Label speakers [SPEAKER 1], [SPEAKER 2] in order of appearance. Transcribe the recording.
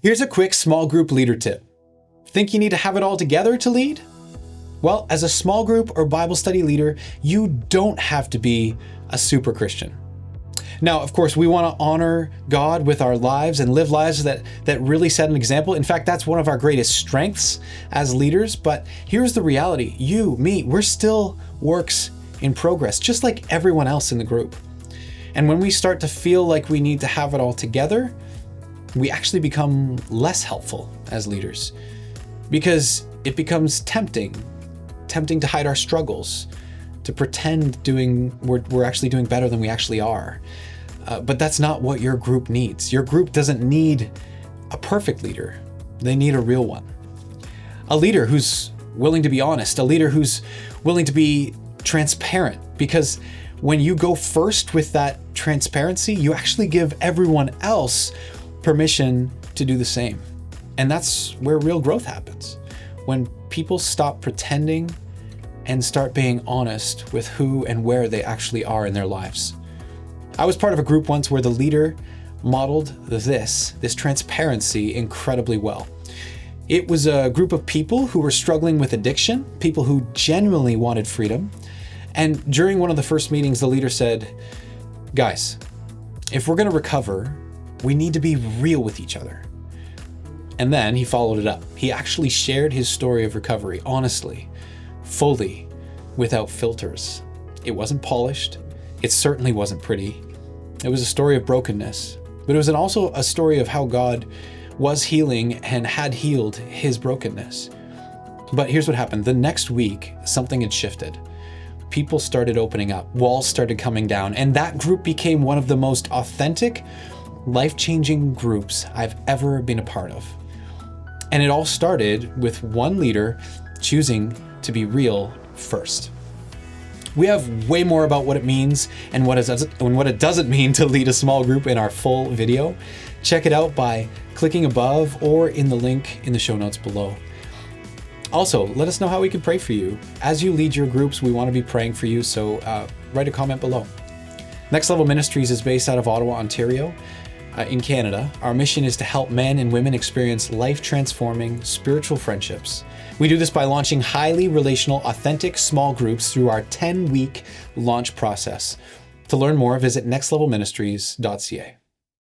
[SPEAKER 1] Here's a quick small group leader tip. Think you need to have it all together to lead? Well, as a small group or Bible study leader, you don't have to be a super Christian. Now, of course, we want to honor God with our lives and live lives that really set an example. In fact, that's one of our greatest strengths as leaders. But here's the reality. You, me, we're still works in progress, just like everyone else in the group. And when we start to feel like we need to have it all together, we actually become less helpful as leaders because it becomes tempting to hide our struggles, to pretend we're actually doing better than we actually are. But that's not what your group needs. Your group doesn't need a perfect leader. They need a real one. A leader who's willing to be honest, a leader who's willing to be transparent, because when you go first with that transparency, you actually give everyone else permission to do the same. And that's where real growth happens. When people stop pretending and start being honest with who and where they actually are in their lives. I was part of a group once where the leader modeled this transparency incredibly well. It was a group of people who were struggling with addiction, people who genuinely wanted freedom. And during one of the first meetings, the leader said, "Guys, if we're going to recover, we need to be real with each other." And then he followed it up. He actually shared his story of recovery, honestly, fully, without filters. It wasn't polished. It certainly wasn't pretty. It was a story of brokenness, but it was also a story of how God was healing and had healed his brokenness. But here's what happened. The next week, something had shifted. People started opening up, walls started coming down, and that group became one of the most authentic, life-changing groups I've ever been a part of. And it all started with one leader choosing to be real first. We have way more about what it means and what it doesn't mean to lead a small group in our full video. Check it out by clicking above or in the link in the show notes below. Also, let us know how we can pray for you. As you lead your groups, we want to be praying for you, so write a comment below. Next Level Ministries is based out of Ottawa, Ontario, in Canada. Our mission is to help men and women experience life-transforming spiritual friendships. We do this by launching highly relational, authentic small groups through our 10-week launch process. To learn more, visit nextlevelministries.ca.